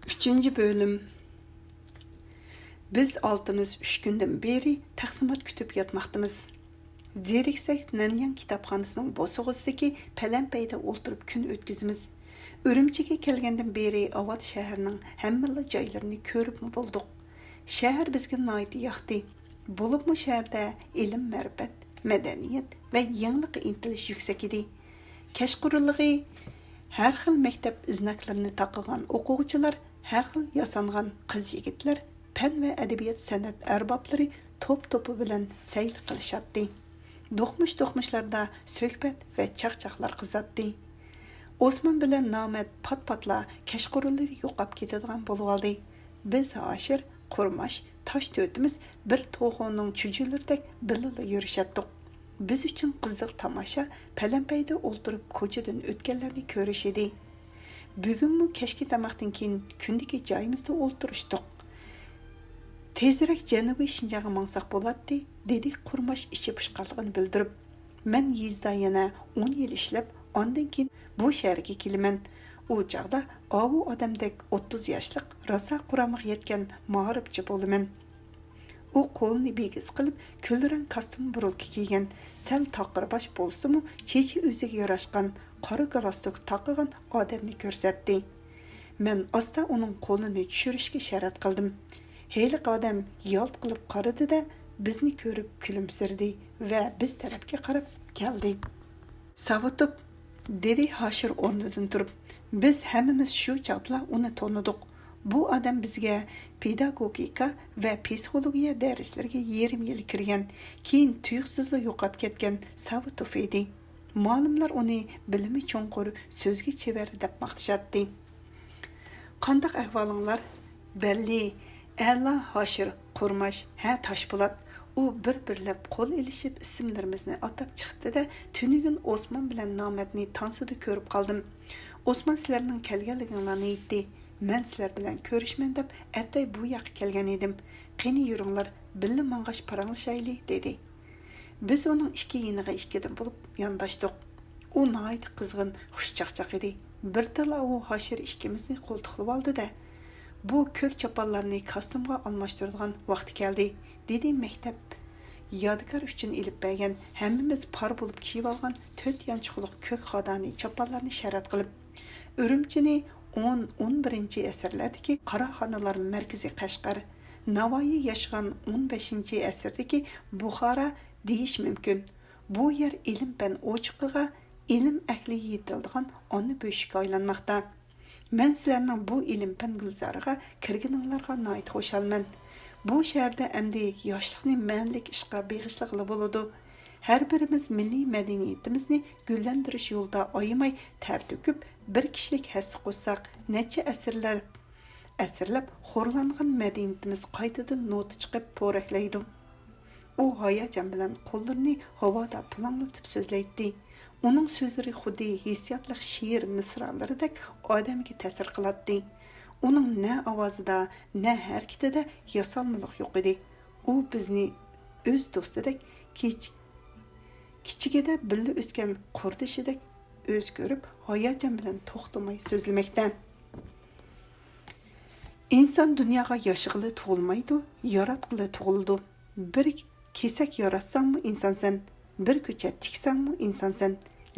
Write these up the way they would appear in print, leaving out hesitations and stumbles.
Üçüncü bölüm. Biz altımız 3 günden beri taqsimot kütüp yatmaqdımız. Zeriksek Nanyang kitapxonasining bosug'isidagi palampayda o'ltirib kun o'tkazimiz. Urumchiga kelgandan beri Avad shahrining hamma joylarini ko'ribmi bo'ldik. Shahar bizga noiti yoqdi. Bo'libmi shaharda ilm, ma'rifat, madaniyat va yangilikqa intilish yuksak edi. Kashquruligi har xil maktab iznaklarini taqigan o'quvchilar, har xil yasangan qiz-yigitlar, fan va adabiyot san'at arboblari to'p-to'pi bilan sayl qilishadi. Do'qmish-do'qmishlarda suhbat va chaqchaqlar qizatdi. Osmon bilan Nomad pat-patla kashqurulari yo'qab ketadigan bo'lib oldi. Biz Hoshir, Qurmash, Tosh to'timiz bir to'g'onning chujilardek birga yurishdik. Biz uchun qiziq tomosha palampayda o'ltirib ko'chadan o'tganlarni ko'rish edi. Bugunmi kechki tamoqdan keyin kundagi joyimizda o'ltirishdik. Tezroq Janubiy Shinjongga mangsak bo'ladi, dedi Qurmash ichi pishqanligini bildirib. Men yezda yana 10 yil ishlab, ondan keyin bu shaharga kelaman. U chaqda avu odamdek 30 yoshlik rosa quramig' yetgan ma'rifchi bo'laman. U qo'lini begiz qilib, kulrang kostyum burulki kiygan, sal taqirbosh bo'lsa-mu, chechi o'ziga yarashgan qora galstuk taqigan odamni ko'rsatdi. Men asta uning qo'lini tushirishga shart qildim. Heylik odam yalt qilib qaradi-da, bizni ko'rib kulimsirdi va biz tarafga qarab keldi. Savutib, dedi Hoshir o'rnidan turib. Biz hammamiz shu chaqda uni tonidik. Bu odam bizga pedagogika va psixologiya darslariga yarim yil kirgan, keyin tuyuqsizla yo'qab ketgan Savutov edi. Ma'lumlar uni bilimi cho'nqur, so'zga chevar deb maqtashadi. Qandaq ahvolinglar? Belli. A'la Hoshir, Qurmash, ha Toshpo'lat. U bir-birlab qo'l elishib ismlarimizni atab chiqdi-da, tunigun Osmon bilan Nomadni tansida ko'rib qoldim. Osmon sizlarning kelganliginglarni aytdi. Men sizlar bilan ko'rishman deb atay bu yoqqa kelgan edim. Qani yuringlar, birga mang'ash paranglashayli, dedi. Biz uning ikki yeniga ikkidan bo'lib yondashdik. U noyat qizg'in, xushchaqchaq edi. Birtala u Hoshir ikkimizni qo'ltiqlab oldi-da, bu ko'k choponlarni kostyumga almashtiradigan vaqti keldi, dedi maktab yodgor uchun ilib bergan, hammamiz par bo'lib kiyib olgan 4 yanchiqliq ko'k xodani choponlarni sharat qilib, Urumchini 10-11 asrlardagi Qaraxonalar markazi Qashqar, Navoiy yashagan 15 asrdagi Buxoro deyish mumkin. Bu yer ilm-fan ochiqiga, ilm ahli yetildigan ona bo'shikka aylanmoqda. Men sizlarning bu ilm-fan gulzoriga kirganinglarga noit xo'shalman. Bu shaharda endi yoshlikni ma'nlik ishqa beg'ishlag'ili bo'ladi. Har birimiz milliy madaniyatimizni gullantirish yo'lida oyimay ter to'kib, bir kishilik hassa qo'shsak, necha asrlab xo'rlangan madaniyatimiz qaytadan nota chiqib po'raklaydi. U hayajon bilan qo'llarini havoda planglatib so'zlaydi. Uning so'zlari xuddi hissiyotli she'r misralaridek odamga ta'sir qiladi. Uning na ovozida, na harakatida yasalmalik yo'q edi. U bizni o'z do'stidek kichigida birga o'sgan qurdishidek o'z ko'rib, hayajon bilan to'xtamay so'zlamoqda. Inson dunyoga yashig'ili tug'ilmaydi, yaratqili tug'ildi. Bir kesak yaratsanmi insonsan, bir ko'cha tiksanmi insonsan.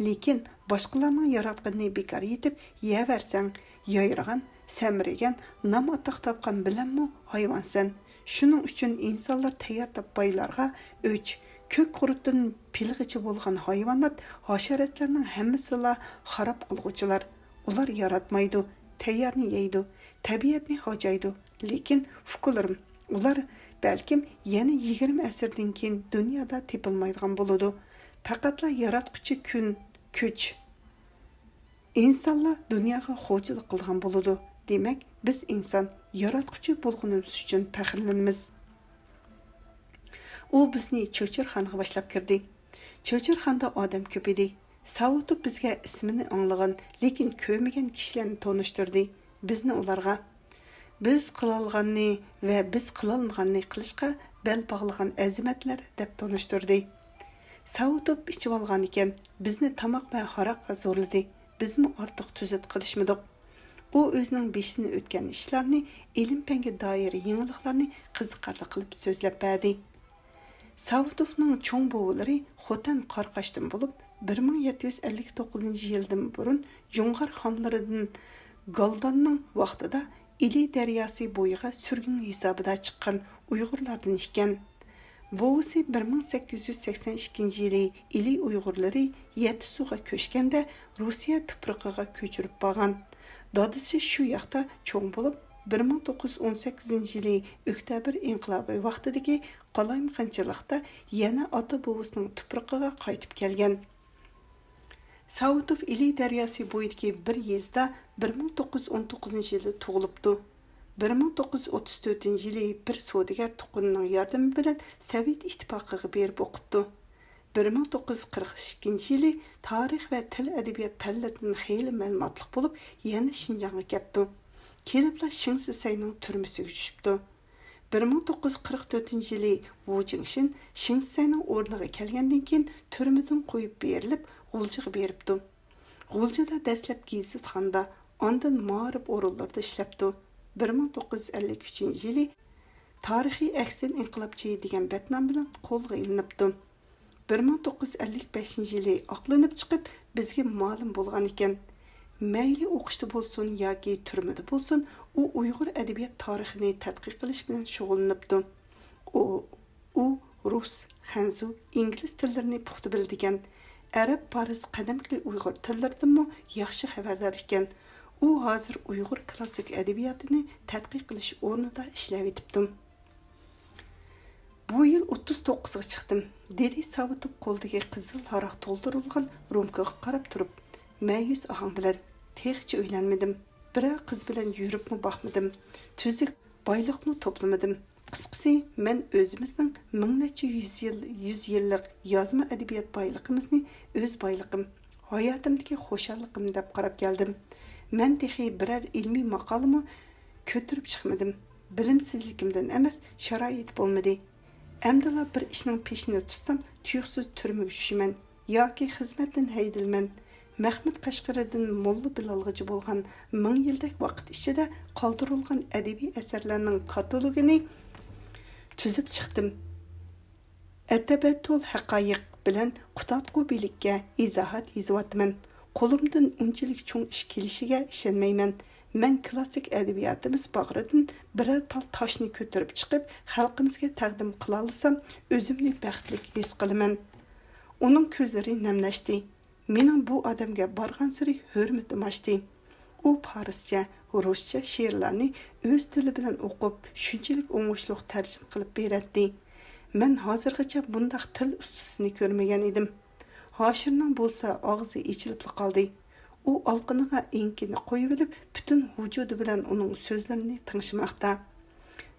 Lekin boshqalarning yaratganini bekor yetib yeyaversang, yayrag'an, samrigan, nom atoq topgan bilanmi hayvonsan. Shuning uchun insonlar tayyor boylarga o'ch, ko'k qurutdan pilg'ichi bo'lgan hayvonot, hasharotlarning hammasila xarob qilg'uvchilar. Ular yaratmaydi, tayyorni yeydi, tabiatni hojaydi. Lekin fikrlarim, ular balkim yana 20 asrdan keyin dunyoda tepilmaydigan bo'ladi. Faqatla yaratquchi kuch. İnsanlar dunyoga xo'jalik qilgan bo'ladi. Demak, biz inson yaratquchi bo'lganimiz uchun faxrlanamiz. U bizni Cho'chirxonga boshlab kirdi. Cho'chirxonda odam ko'p edi. Savutib bizga ismini anglagan, lekin ko'rmagan kishilarni tanishtirdi. Bizni ularga biz qilalganni va biz qilolmaganni qilishga bel bog'lagan azimatlar deb tanishtirdi. Savutib ichib olgan ekan, bizni tamoq va haraqqa zo'rladi. Bizmi ortiq tuzat qilishmadik. u o'zining beshidan o'tgan ishlarni, ilm-fanga doir yangiliklarni qiziqarli qilib so'zlab berdi. Savutovning cho'ng bo'g'ilari Xotan Qarqashdan bo'lib, 1759 yildan burun Jo'ng'ar xonlaridan Galdanning vaqtida Ili daryosi bo'yiga surgun hisobida chiqqan Uyg'urlardan ekan. Bo'g'isi 1882 yili Ili Uyg'urlari Yetisuga ko'chganda Rossiya tuprog'iga ko'chirib borgan. Dadisi shu yoqda cho'ng bo'lib, 1918 yili oktyabr inqilobi vaqtidagi qalaymaqonchilikda yana ota bo'g'isining tuprog'iga qaytib kelgan. Savutov Ili daryosi bo'yidagi bir yezda 1919 yili tug'ilibdi. 1934 yili bir savdogar tuqqanining yordami bilan Sovet ittifoqiga berib o'qibdi. 1942 yili tarix va til adabiyot fanlaridan xeyli ma'lumotliq bo'lib, yana Shinjongga kelibdi. Kelibla Shingsisayning turmasiga tushibdi. 1944 yili Wu Jingshin Shingsisayning o'rniga kelgandan keyin turmadan qo'yib berilib, G'uljiga beribdi. G'uljida dastlab gazitxonda, ondan ma'rif o'rinlarda ishlabdi. 1953 yili tarixiy aksin inqilobchi degan batnom bilan qo'lga ilinibdi. 1955 yili aqlanib chiqib bizga ma'lum bo'lgan ekan. Mayli o'qishda bo'lsin yoki turmada bo'lsin, u Uyg'ur adabiyot tarixini tadqiq qilish bilan shug'ullanibdi. U rus, xanzu, ingliz tillarini puxta biladigan. Arab, Faris, qadimgi Uyg'ur tillaridanmi yaxshi xabardor ekan. U hozir Uyg'ur klassik adabiyotini tadqiq qilish o'rnida ishlab etibdi. Bu yil 39 ga chiqdim, dedi Savutov qo'ldagi qizil haroq to'ldirilgan rumkaga qarab turib. Ma'yus ohang bilan, "Texchi uylanmadim, biror qiz bilan yuribmi boqmadim, tuzuk boyliqmi to'plamadim. Qisqasi, men o'zimizning minglarcha yuz yillik yozma adabiyot boyligimizni o'z boyligim, hayotimdagi xushalligim deb qarab keldim. Men texi biror ilmiy maqolami ko'tirib chiqmadim. Bilimsizligimdan emas, sharoit bo'lmadi. Amdala bir ishning peshini tutsam, tuyuqsiz turma tushiman yoki xizmatdan haydilman. Mahmud Qashqaridan Molla Bilalg'ichi bo'lgan 1000 yillik vaqt ichida qoldirilgan adabiy asarlarning katalogini tuzib chiqdim. Atabatul haqoiq bilan qutatqu bilikka izohat yozyapman. Qo'limdan unchalik cho'ng ish kelishiga ishonmayman. Men klassik adabiyotimiz bag'ridan biror tal toshni ko'tarib chiqib, xalqimizga taqdim qila olsam, o'zimni baxtli his qilaman. Uning ko'zlari namlashdi. Mening bu odamga borgan sari hurmatim oshdi. U farischa, ruscha she'rlarni o'z tili bilan o'qib, shunchalik o'ng'ishli tarjima qilib beradi. Men hozirgacha bundaq til ustasini ko'rmagan edim. Hoshirning bo'lsa og'zi echilib qoldi. U olqiniga enkini qo'yib olib, butun vujudi bilan uning so'zlarini tingishmoqda.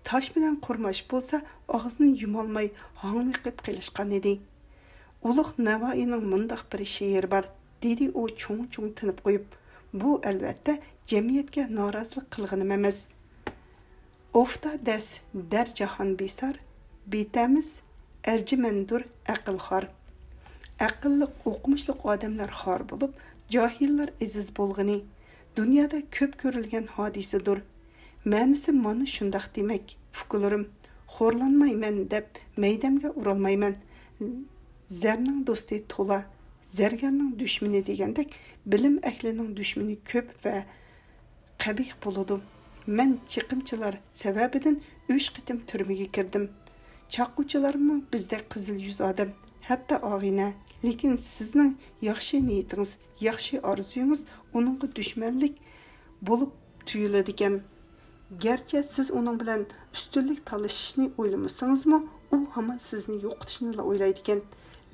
Tosh bilan qurmash bo'lsa, og'zini yumolmay hangmiqib qilishgan edi. Ulug' Navoiyning mundaq bir she'ri bor, dedi u cho'ng-cho'ng tinib qo'yib. Bu albatta jamiyatga norozilik qilganim emas. Ofta das dar jahon besar, betamiz arjimandur aqlxor. Aqlli o'qimishli odamlar xor bo'lib, johillar aziz bo'lg'ini dunyoda ko'p ko'rilgan hodisadir. Ma'nisi mana shundaq demak, fikrlarim xo'rlanmayman deb maydamga urolmayman. Zarning do'sti to'la, zargarning dushmani degandek, bilim ahlining dushmani ko'p va qabih bo'ladi. Men chiqimchilar sababidan 3 qitim turmaga kirdim. Chaquvchilarmi bizda qizil yuz odam, hatto og'ina. Lekin sizning yaxshi niyatingiz, yaxshi orzuyingiz uningga dushmanlik bo'lib tuyuladigan. Garchi siz uning bilan ustunlik talashishni o'ylamasangizmi, u hamon sizni yo'qotishni o'ylaydigan.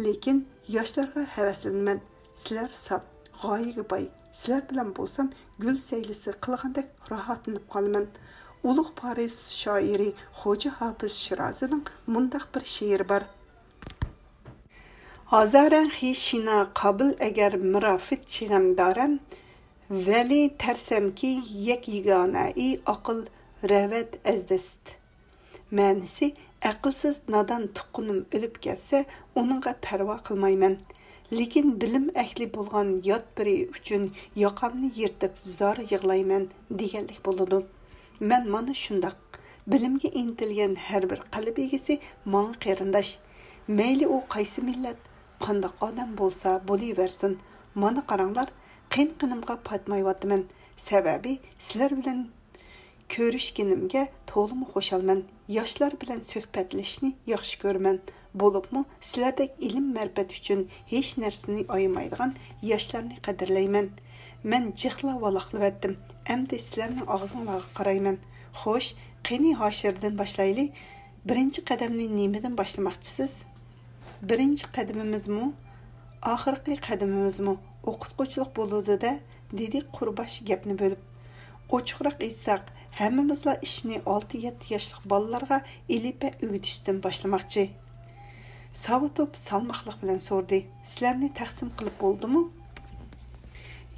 Lekin yoshlarga havaslanman. Sizlar sap, g'oyaga boy. Sizlar bilan bo'lsam, gul saylisi qilgandek rohatlanib qolaman. Ulug' Faris shoiri Xo'ja Hofiz Shirozining mundaq bir she'ri bor. Hazaran xishina qabul agar mirafit chig'am daram, vali tarsam ki yek yigana-i aql ravat azdast. Ma'nisi, aqlsiz nadan tuqqanim o'lib ketsa, uningga parvo qilmayman. Lekin bilim ahli bo'lgan yot biri uchun yoqamni yirtib zor yig'layman deganlik bo'ladi. Men mana shundoq bilimga intilgan har bir qalb egasi menga qarindosh. Mayli u qaysi millat, qanday odam bo'lsa bo'laversin. Mana qaranglar, qin-qinimga patmayapman. Sababi sizlar bilan ko'rishganimga to'liq xushalman. Yoshlar bilan suhbatlashishni yaxshi ko'raman. Bo'libmi, sizlardek ilm ma'rifat uchun hech narsani ayamaydigan yoshlarni qadrlayman. Men jihla valaqlayotdim. Endi sizlarning og'zingizga qarayman. Xo'sh, qani Hoshirdan boshlaylik. Birinchi qadamni nimadan boshlamoqchisiz? Birinchi qadamimizmi, oxirgi qadamimizmi o'qituvchilik bo'ladi-da, dedi Qurbosh gapni bo'lib. Ochiqroq aytsak, hammamizla ishni 6-7 yoshlik bolalarga elipa o'rgatishdan boshlamoqchi. Savitov salmoqliq bilan so'rdi. Sizlarni taqsim qilib bo'ldimi?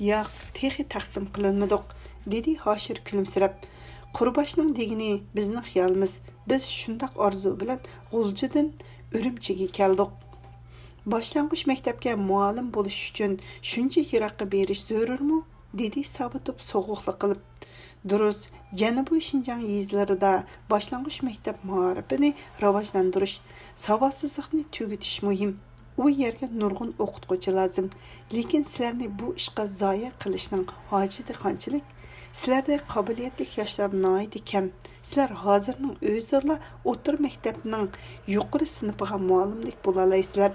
Yo'q, texi taqsim qilinmadik, dedi Hoshir kulimsirab. Qurboshning degini bizning xiyolimiz. Biz shundoq orzu bilan G'uljidan Urumchiga keldik. Boshlang'ich maktabga muallim bo'lish uchun shuncha yiroqqa berish zarurmi? Dedi Savitov so'g'uqlik qilib. Durust, Janubiy Shinjang yezlarida boshlang'ich maktab ma'rifini rivojlantirish, savodsizlikni tugutish muhim. U yerga nurg'un o'qituvchi lozim. Lekin sizlarni bu ishga zoya qilishning hojati qanchalik? Sizlarda qobiliyatli yoshlar noyati kam. Sizlar hozirning o'zida o'tir maktabning yuqori sinfiga muallimlik bo'la olaysizlar.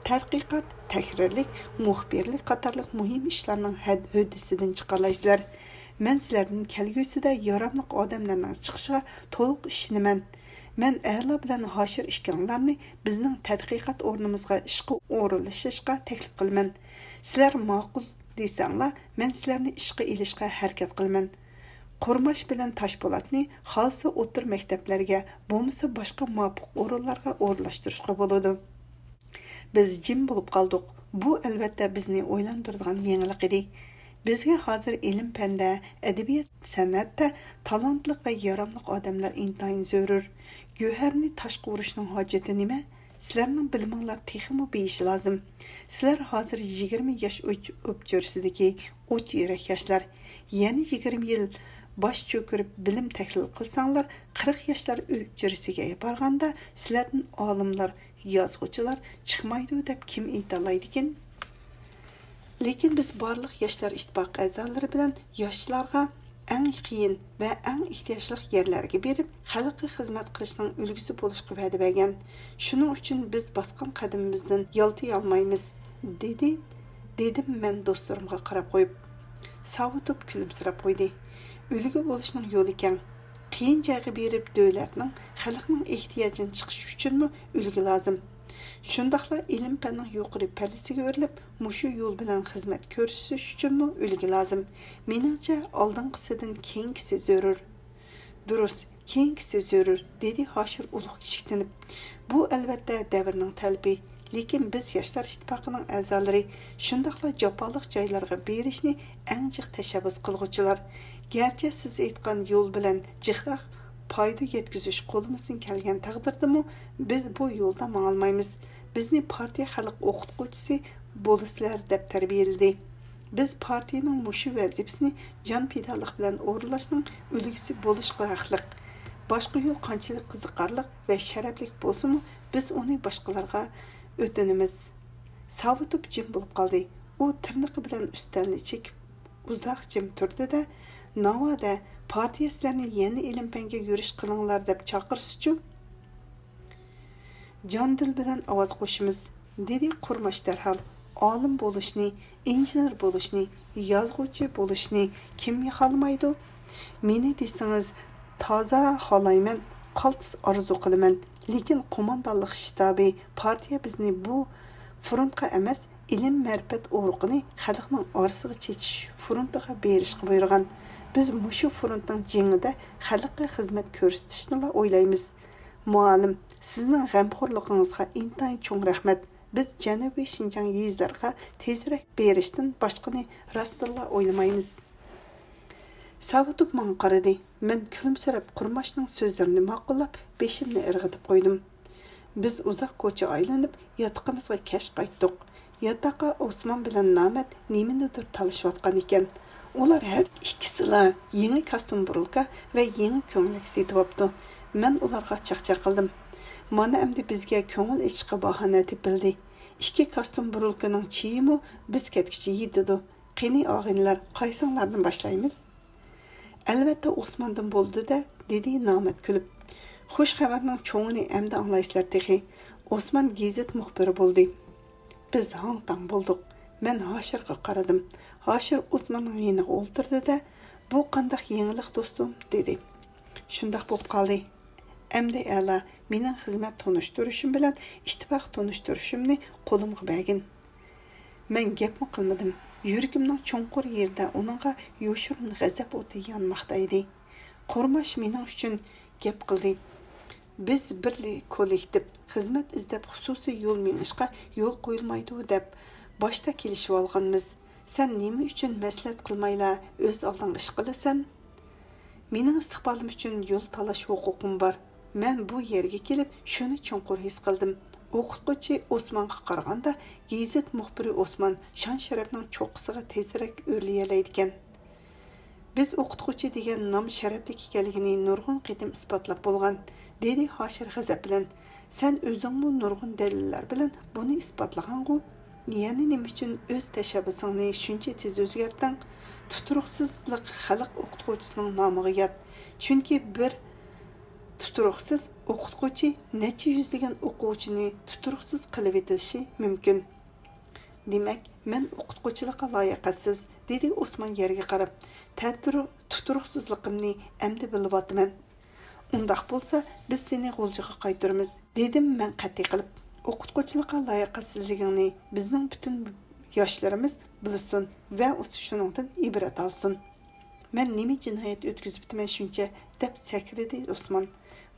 Tadqiqot, takrorlik, muxbirlik qatorliq muhim ishlarning hodisidan chiqalaysizlar. Men sizlarning kelgusida yaramli odamlarning chiqishiga to'liq ishonaman. Men a'lo bilan Hoshir ishkanlarni bizning tadqiqot o'rnimizga ishga o'rinlashishga taklif qilaman. Sizlar ma'qul desanglar, men sizlarni ishga ilishga harakat qilaman. Qurmash bilan Toshpo'latni xolsa o'tir maktablarga, bo'lmasa boshqa muvofiq o'rinlarga o'rlashtirishga bo'ladi. Biz jim bo'lib qoldik. Bu albatta bizni o'ylantiradigan yangilik edi. Bizga hozir ilm-fanda, adabiyot, san'atda talantli va yaramli odamlar intayin zarur. Go'harni toshqa urishning hojati nima? Sizlarning biliminglar texmi beyish lozim. Sizlar hozir 20 yosh o'pchirsidagi o't yurak yoshlar. Yana 20 yil bosh cho'kirib bilim tahlil qilsanglar, 40 yoshlar o'pchirisiga borganda sizlarning olimlar, yozuvchilar chiqmaydi deb kim aytalaydi ekan? Lekin biz barliq yoshlar ittifoq a'zolari bilan yoshlarga eng qiyin va eng ehtiyojli yerlarga berib, xalqqa xizmat qilishning ulgusi bo'lishga va'da bergan. Shuning uchun biz bosgan qadamimizdan yoltiy olmaymiz, dedim men do'stlarimga qarab qo'yib. Savitov kulimsirab qo'ydi. Ulgu bo'lishning yo'li keng. Qiyin joyga berib davlatning, xalqning ehtiyojini chiqish uchunmi ulgu lozim. Shundaqla ilm-fanning yuqori pallasiga o'rilib, mushu yo'l bilan xizmat ko'rsatish uchunmi ulgu lozim. Meningcha, oldinqisidan keyingisi zarur. Durust, keyingisi zarur, dedi Hoshir ulug' kichiktinib. Bu albatta davrning talabi. Lekin biz yoshlar ittifoqining a'zolari shundaqla jafoliq joylarga berishni eng jiq tashabbus qilguvchilar. Garchi siz aytgan yo'l bilan jiqroq foyda yetkazish qo'limizdan kelgan taqdirdami, biz bu yo'lda ma'lmaymiz. Bizni partiya xalq o'qituvchisi bo'lisizlar deb tarbiyaladi. Biz partiyaning mushu vazifasini jon fidolik bilan o'rinlashning ulgusi bo'lishga haqliq. Boshqa yo'l qanchalik qiziqarli va sharafli bo'lsa-mu, biz uni boshqalarga o'tinimiz. Savitov jim bo'lib qoldi. U tirnoqi bilan ustalni chekib uzoq jim turdi-da, navoda partiya sizlarni yana ilm-fanga yurish qilinglar deb chaqirsiz-chu? Jon dil bilan ovoz qo'shimiz, dedi Qurmash darhol. Olim bo'lishni, injener bo'lishni, yozuvchi bo'lishni kim xohlamaydi? Meni desangiz, toza xohlayman, qaltis orzu qilaman. Lekin qo'mondonlik shtabi partiya bizni bu frontga emas, ilm ma'rifat urug'ini xalqning orasiga chechish frontiga berishga buyurgan. Biz mushu frontning jengida xalqqa xizmat ko'rsatishni o'ylaymiz. Muallim, sizning g'amxo'rligingizga intayin cho'ng rahmat. Biz Janubiy Shinjang yezlariga tezroq berishdan boshqani rostilla o'ylamaymiz. Savitov menga qaradi. Men kulimsirab Qurmashning so'zlarini ma'qullab, beshimni irg'itib qo'ydim. Biz uzoq ko'cha aylanib, yotiqimizga kash qaytdik. Yotaqa Osman bilan Namat nimanidir talashayotgan ekan. Ular har ikkisila yangi kostyum burulka va yangi ko'nglik setibopti. Men ularga chaqchaq qildim. Mana endi bizga ko'ngil ishqa bahona tepildi. Ikki kostyum burulkaning chiyimi biz ketkichi yedidu. Qani og'inlar, qaysinglardan boshlaymiz? Albatta Osmandan bo'ldi-da, dedi Namat kulib. Xush xabarning cho'ngini endi anglaysizlar texi. Osman gazet muxbiri bo'ldi. Biz hang-tang bo'ldik. Men Hoshirga qaradim. Hoshir Osmanning yeniga o'ltirdi-da, "Bu qandaq yangilik do'stim?" dedi. Shundaq bo'lib qoldi. Endi ala mening xizmat tanishtirishim bilan ittifoq tanishtirishimni qo'limga bergin. Men gapmi qilmadim. Yuragimning cho'nqur yerida uningga yoshirin g'azab o'ti yonmoqda edi. Qo'rmash mening uchun gap qildi. Biz birli kollektiv xizmat izlab xususiy yo'l menishga yo'l qo'yilmaydi deb boshda kelishib olganmiz. Sen nima uchun maslahat qilmayla o'z olding ish qilasan? Mening istiqbolim uchun yo'l talash huquqim bor. Men bu yerga kelib shuni cho'nqur his qildim. O'qituvchi Osmonga qaraganda gazet muxbiri Osmon shon-sharafning cho'qqisiga tezroq o'rlayalaydigan. Biz o'qituvchi degan nom sharafli ekanligini nurg'un qitim isbotlab bo'lgan, dedi Hoshir g'azab bilan. Sen o'zing bu nurg'un dalillar bilan buni isbotlagan-ku. Yani nima uchun o'z tashabbusingni shuncha tez o'zgartding? Tuturuqsizlik xalq o'qituvchisining nomiga yot. Chunki bir tuturuqsiz o'qituvchi necha yuzlagan o'quvchini tuturuqsiz qilib etishi mumkin. Demak, men o'qituvchilikqa loyiqasiz, dedi Osmon yerga qarab. Tuturuqsizligimni endi bilyapman. Undaq bo'lsa, biz seni g'uljiga qaytaramiz, dedim men qat'iy qilib. O'qituvchilikqa loyiqasizligingni bizning butun yoshlarimiz bilsin va shuningdan ibrat olsin. Men nima jinoyat o'tkazib bitman shuncha deb sakridi Osmon.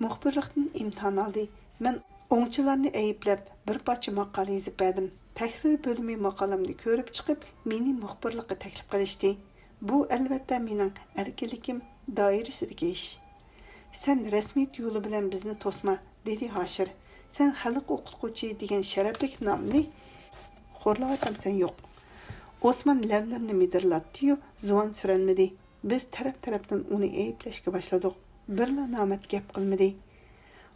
Muxbirlikdan imtihon oldi. Men o'ngchilarni ayblab bir parcha maqola yozib berdim. Tahrir bo'limi maqolamni ko'rib chiqib, meni muxbirlikka taklif qilishdi. Bu albatta mening erkinligim doirasidagi ish. Sen rasmiyat yo'li bilan bizni to'sma, dedi Hoshir. Sen xalq o'qituvchi degan sharafli nomni xo'rlayotsan yo'q. Osmon lablarini midirlatdi-yu, zuvan suranmadi. Biz taraf-tarafdan uni ayblashga boshladik. Birla Namat gap qilmadi.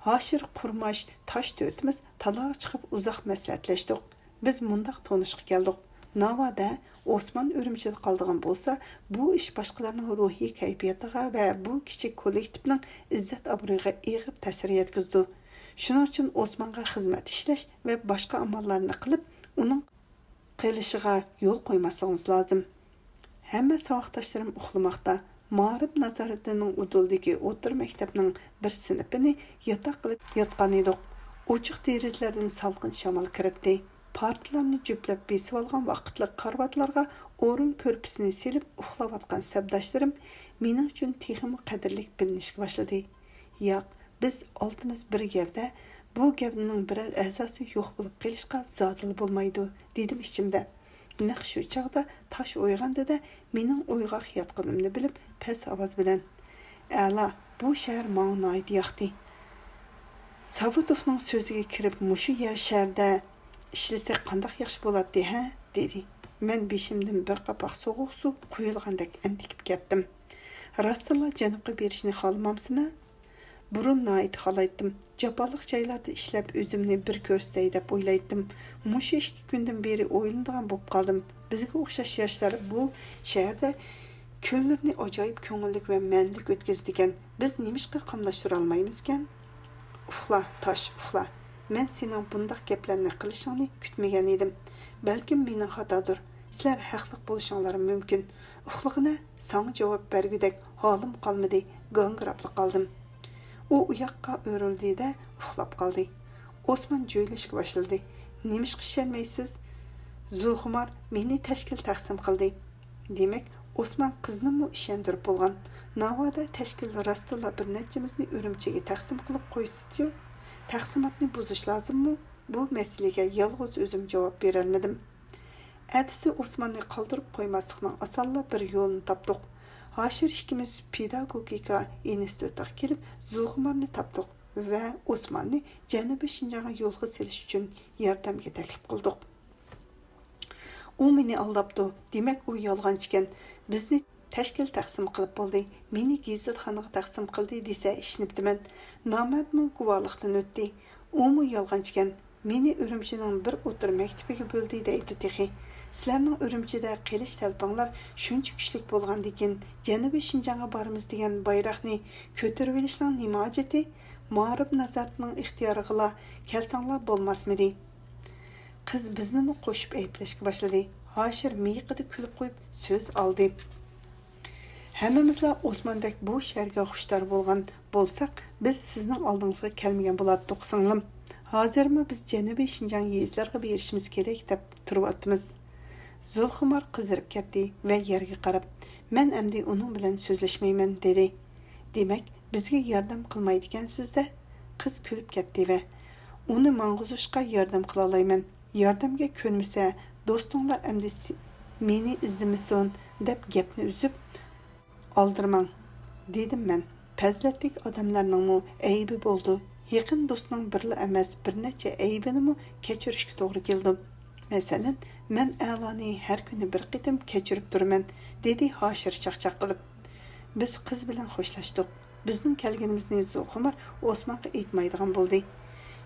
Hoshir Qurmash tosh to'timiz taloq chiqib uzoq maslahatlashdik. Biz mundaq tanishga keldik. Navoda Osmon Urumchida qoldigan bo'lsa, bu ish boshqalarning ruhiy kayfiyatiga va bu kichik kollektivning izzat obro'yiga og'ir ta'sir yetkazdi. Shuning uchun Osmonga xizmat ishlash va boshqa amallarni qilib, uning qilishiga yo'l qo'ymasligimiz lozim. Hamma savoqdoshlarim uxlamoqda. Ma'rif nazoratining uduldagi o'tir maktabning bir sinfini yotoq qilib yotgan edik. Ochiq derazlardan salqin shamol kiritdi. Partlarni juplab besib olgan vaqtli karvatlarga o'rin ko'rpisini silib uxlayotgan sabdoshlarim mening uchun texmi qadrlik bilinishga boshladi. Yo'q, biz oltimiz bir yerda bu gapning biror a'zosi yo'q bo'lib qolishga zodil bo'lmaydi, dedim ichimda. Naq shu chaqda tosh uyg'ondida mening uyg'oq yotganimni bilib past ovoz bilan: "Ala, bu shahar menga noit yoqdi. Savutovning so'ziga kirib mushu yer shaharda ishlasak qandoq yaxshi bo'ladi, ha?" dedi. Men beshimdan bir qapoq sovuq suv quyilgandek antikib ketdim. Rostla janubga berishni xohlamamsizmi? Burun noit xohlaydim. Jaboliq joylarda ishlab o'zimni bir ko'rsatay deb o'ylaydim. Mushu 2 kundan beri o'ylanadigan bo'lib qoldim. Bizga o'xshash yoshlar bu shaharda kunlarni ajoyib ko'ngillik va ma'nilik o'tkazadigan. Biz nimishqa qamlashtira olmaymizkan? Uxla, tosh, uxla. Men sening bundoq gaplarni qilishingni kutmagan edim. Balkim mening xatodir. Sizlar haqli bo'lishingiz mumkin. Uxlag'ina sana javob bergudek holim qolmadi. G'angrabli qoldim. U uyoqqa o'rildi-da uxlab qoldi. Osmon joylashga boshladi. Nimishqa ishonmaysiz? Zulxumar meni tashkil taqsim qildi. Demak, Osmon qizni mu ishontirib bo'lgan. Navoda tashkil rostla bir nechimizni Urumchiga taqsim qilib qo'ysiz-ku. Taqsimotni buzish lozimmi? Bu masalaga yolg'iz o'zim javob bera olmadim. Atisi Osmonni qoldirib qo'ymaslikning osonla bir yo'lini topdik. Hoshir ikkimiz pedagogika institutiga kelib Zulxumarni topdik va Osmonni Janubiy Shinjonga yo'lga selish uchun yordamga taklif qildik. u meni aldabdı. Demak, u yolg'onchi ekan. Bizni tashkil taqsim qilib bo'ldi. Meni gazetxonaga taqsim qildi desa ishnibdiman. Nomardmi guvohlikdan o'tdi. U mu yolg'onchi ekan. Meni Urumchining bir o'tir maktabiga bo'ldi deydi texi. Sizlarning Urumchida qelish talpanglar shuncha kuchli bo'lgandikin, Janubiy Shinjonga boramiz degan bayroqni ko'tarib olishning nima hojati? Ma'rif nazoratining ixtiyoriga kelsanglar bo'lmasmidi? Qiz bizni qo'shib ayblashga boshladi. Hoshir miyiqida kulib qo'yib so'z oldi. Hammamizlar Osmondek bu sharga xushtar bo'lgan bo'lsak, biz sizning oldingizga kelmagan bo'lardik, singlim. Hozirmi biz Janubiy Shinjon yezlariga berishimiz kerak deb turyapmiz. Zulxumar qizirib ketdi va yerga qarab, "Men endi uning bilan so'zlashmayman" dedi. "Demak, bizga yordam qilmaydigansizda?" Qiz kulib ketdi va "Uni mang'uzishga yordam qila olmayman. Yordamga ko'nmasa, do'stinglar endi meni izlamasin" deb gapni uzib, "Oldirmang" dedim men. Fazilatli odamlarning aybi bo'ldi. Yaqin do'stning birla emas, bir necha aybini kechirishga to'g'ri keldi. Masalan, men a'loni har kuni bir qitim kechirib turaman, dedi Hoshir chaqchaq qilib. Biz qiz bilan xo'shlashdik. Bizning kelganimizni Zulxumar Osmonga aytmaydigan bo'ldi.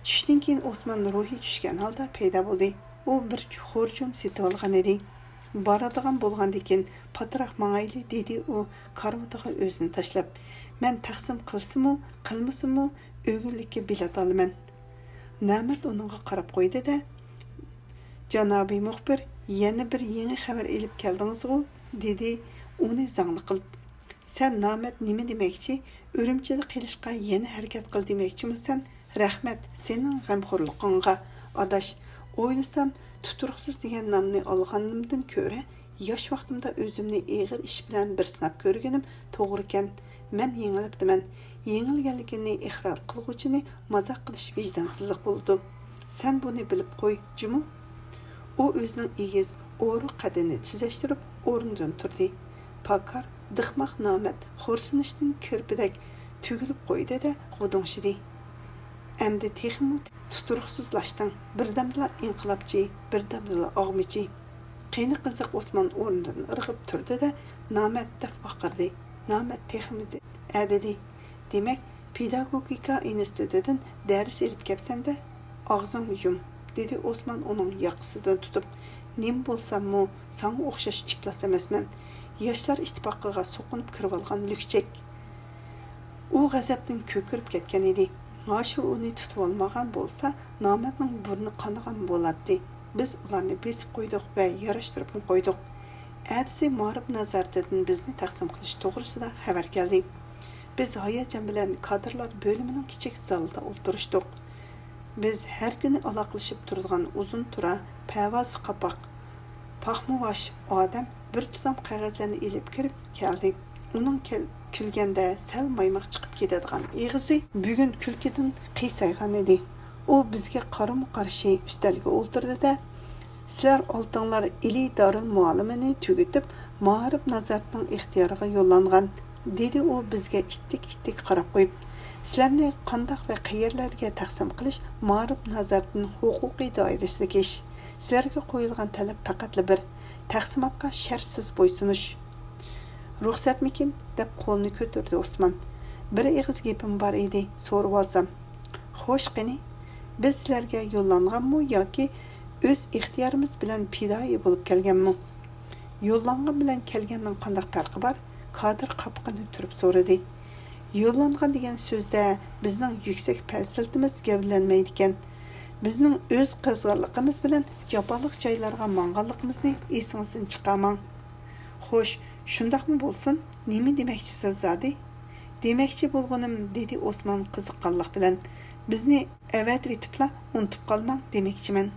Tushdan keyin Osmon ruhi tushgan holda paydo bo'ldi. U bir xo'rjun setib olgan edi. Boradigan bo'lgandikin patroq mangayli dedi u karvatiga o'zini tashlab. Men taqsim qilsimi, qilmasimi o'g'illikka bilet olaman. Namat uningga qarab qo'ydi-da, "Janobiy muxbir, yana bir yangi xabar elib keldingiz-ku?" dedi uni zangli qilib. "Sen Namat nima demoqchi? Urumchida qilishga yana harakat qil demoqchimisan? Rahmat sening g'amxo'rligingga, adash. O'ylasam, tuturuqsiz degan nomni olganimdan ko'ra, yosh vaqtimda o'zimni eg'ir ish bilan bir sinab ko'rganim to'g'ri ekan. Men yengilibdiman. Yengilganligini iqror qilguvchini mazoq qilish vijdonsizlik bo'ldi. Sen buni bilib qo'y, Jumu." U o'zining egiz, o'ri qadini tuzashtirib o'rnidan turdi. Pakar, dixmaq Namat xo'rsinishdan kirpidak tugilib qo'ydi-da, g'udonshidi. "Endi texmu tuturuqsizlashding. Birdamla inqilobchi, birdamla og'michi." Qiyni qiziq Osmon o'rnidan irg'ib turdi-da, Namat deb baqirdi. Namat texmidi, dedi. "Demak, pedagogika institutidan dars elib kelsanda, og'zingni yum", dedi Osmon uning yoqasidan tutib. "Nim bo'lsammi, senga o'xshash iflos emasman. Yoshlar ittifoqiga so'qinib kirib olgan lukchak." U g'azabdan ko'kirib ketgan edi. Hoshir uni tutib olmagan bo'lsa, Namatning burni qonigan bo'ladi. Biz ularni besib qo'ydik va yarashtirib qo'ydik. Әдісі Ma'rif nazoratidan bizni taqsim qilish to'g'risida xabar keldi. Biz hayajon bilan kadrlar bo'limining kichik zalida o'tirishdik. Biz har kuni aloqalashib turadigan uzun tura, pavoz qapoq, paxmuvash odam bir tutam qog'ozlarni ilib kirib keldi. Uning kulganda sal maymoq chiqib ketadigan eg'izi bugun kulkidan qiysaygan edi. U bizga qarama-qarshi ustalga o'tirdi-da, "Sizlar oltinglar ili darul muallimini tugatib, Ma'rif nazoratining ixtiyoriga yo'llangan", dedi u bizga ittik qarab qo'yib. "Sizlarni qandoq va qayerlarga taqsim qilish Ma'rif nazoratining huquqiy doirasidagi ish. Sizlarga qo'yilgan talab faqatla bir: taqsimotga shartsiz bo'ysunish." "Ruxsatmikin?" deb qo'lni ko'tardi Osmon. "Bir eg'iz gapim bor edi, so'rab olsam." "Xo'sh, qani, biz sizlarga yo'llanganmi yoki o'z ixtiyorimiz bilan pidoyi bo'lib kelganmi?" "Yo'llangan bilan kelganning qanday farqi bor?" Kadr qapqini turib so'radi. "Yo'llangan degan so'zda bizning yuksak fazilatimiz gavlanmaydi ekan. Bizning o'z qizg'anligimiz bilan jaboliq joylarga mang'anligimizni esingizdan chiqarmang." "Xo'sh, shundaqmi bo'lsin? Nima demoqchisiz zodi?" "Demoqchi bo'lganim", dedi Osmon qiziqqanlik bilan, "bizni avatib etibla unutib qolmang demoqchiman."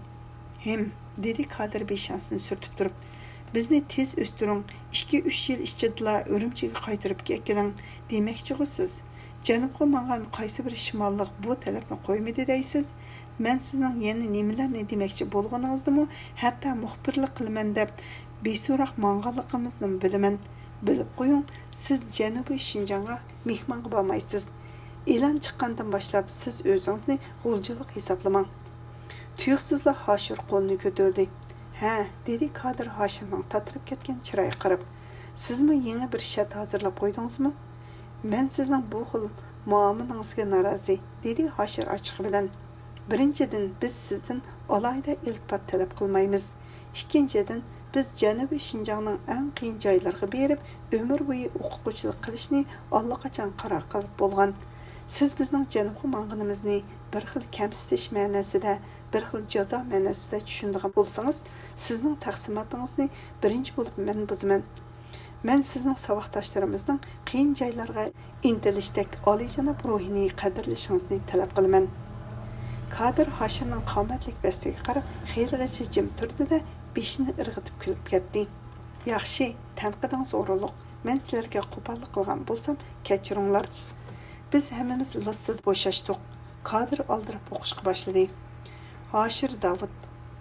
"Hem", dedi kadr beshansini surtib turib, "bizni tez o'stiring, 2-3 yil ichida Urumchiga qaytarib kelkiring demoqchi siz. Janubga mangan qaysi bir shimollik bu talabni qo'ymadi deysiz. Men sizning yana nimalarni demoqchi bo'lganingizni, hatto muxbirlik qilaman deb beso'roq manganligimizni bilaman. Bilib qo'ying, siz Janubiy Shinjonga mehmonga bormaysiz. E'lon chiqqandan boshlab siz o'zingizni g'uljilik hisoblamang." Tuyuqsizlar Hoshir qo'lni ko'tardi. Ha, dedi Kadir Hoshimning tatirib ketgan chiroyiga qarab. Sizmi yangi bir shat hozirlab qo'ydingizmi? Men sizning bu xil muomalangizga norozi, dedi Hoshir ochiq bilan. Birinchidan, biz sizdan alohida iltifot talab qilmaymiz. Ikkinchidan, biz Janubiy Shinjongning eng qiyin joylariga berib, umr bo'yi o'qituvchilik qilishni allaqachon qaror qilib bo'lgan. Siz bizning janubga mang'inimizni bir xil kamsitish ma'nosida, bir xil jazo ma'nosida tushundigan bo'lsangiz, sizning taqsimotingizni birinchi bo'lib men buzaman. Men sizning saboqdoshlarimizning qiyin joylarga intilishdek oliyjanob ruhini qadrlashingizni talab qilaman. Kadir Hoshimning qomatlik bastiga qarab xeyligacha jim turdi-da, beshini irg'itib kulib ketdi. Yaxshi, tanqidingiz o'rinliq. Men sizlarga qo'pollik qilgan bo'lsam, kechiringlar. Biz hammamiz lissida bo'shashdik. Kadir oldirib o'qishga boshladi. Hoshir Davud,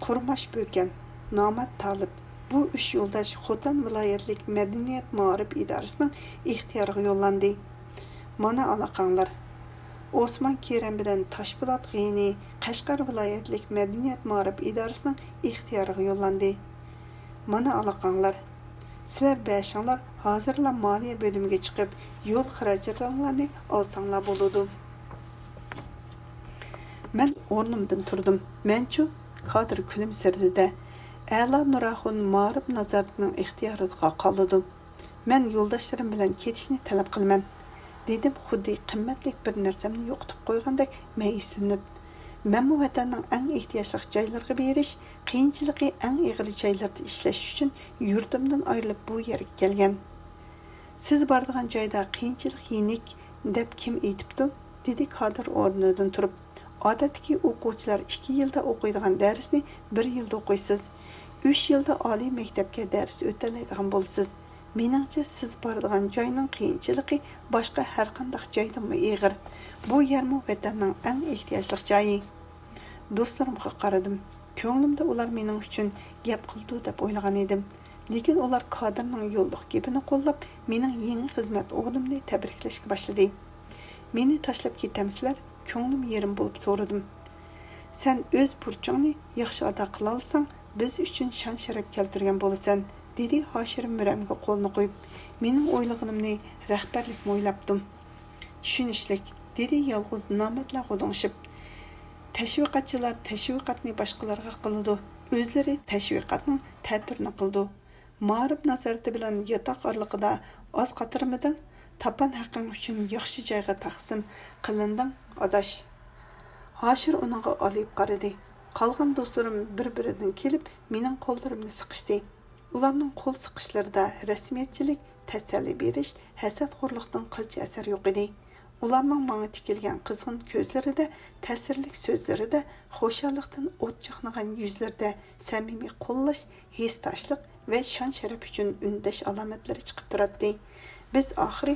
Qurmash Bo'kan, Nomad Talib bu 3 yo'ldosh Xotan viloyatlik madaniyat ma'rif idorasining ixtiyoriga yo'llandi. Mana aloqanglar. Osman Kerem bilan Toshpo'lat G'iyni Qashqar viloyatlik madaniyat ma'rif idorasining ixtiyoriga yo'llandi. Mana aloqanglar. Sizlar beshinglar hozirla moliya bo'limiga chiqib, yo'l xarajatlarini olsanglar bo'ladi. Men o'rnimdan turdim. Menchu Kadir kulimsirdi-da. A'lo Nurahun ma'rif nazoratining ixtiyoriga qoldim. Men yo'ldoshlarim bilan ketishni talab qilaman. Dedim xuddi qimmatli bir narsamni yo'qotib qo'ygandek ma'yuslanib. Men bu vatanning eng ehtiyojli joylariga berish, qiyinchiligi eng og'ir joylarda ishlash uchun yurtimdan ayrilib bu yerga kelgan. Siz boradigan joyda qiyinchilik yenik deb kim aytibdi? Dedi Kadir o'rnidan turib. Odatdagi o'quvchilar 2 yilda o'qiydigan darsni 1 yilda o'qiysiz. 3 yilda oliy maktabga dars o'talaydigan bo'lsiz. Meningcha siz boradigan joyning qiyinchiligi boshqa har qanday joydan og'ir. Bu yermi vatanning eng ehtiyojli joyi. Do'stlarimga qaradim. Ko'nglimda ular mening uchun gap qildi deb o'ylagan edim. Lekin ular Kadirning yo'lliq gapini qo'llab, mening yangi xizmat o'g'limni tabriklashga boshladi. Meni tashlab ketamsizlar? Ko'nglim yerim bo'lib so'radim. Sen o'z burchingni yaxshi ado qila olsang, biz uchun shon sharaf keltirgan bo'lasan, dedi Hoshir Muramga qo'lni qo'yib. Mening o'ylaganimni rahbarlik o'ylabdim. Tushunishlik, dedi yolg'iz Nomadlar g'udingshib. Tashviqotchilar tashviqotni boshqalarga qiladi, o'zlari tashviqotning ta'tirini qildi. Ma'rif nazorati bilan yotoq orliqida oz qatirmidan tapan haqqing uchun yaxshi joyga taqsim qilinding, adash. Hoshir uningga olib qaradi. Qolgan do'stlarim bir-biridan kelib, mening qo'llarimni siqishdi. Ularning qo'l siqishlarida rasmiyatchilik, tasalli berish, hasadxo'rlikdan qilcha asar yo'q edi. Ularning menga tikilgan qizg'in ko'zlarida, ta'sirli so'zlarida, xo'shallikdan o't chaqnagan yuzlarida samimiy qo'llash, his tashliq va shon sharaf uchun undash alomatlari chiqib turadi. Biz oxiri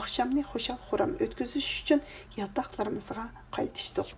oqshomni xushal-xuram o'tkazish uchun yotoqlarimizga qaytishdik.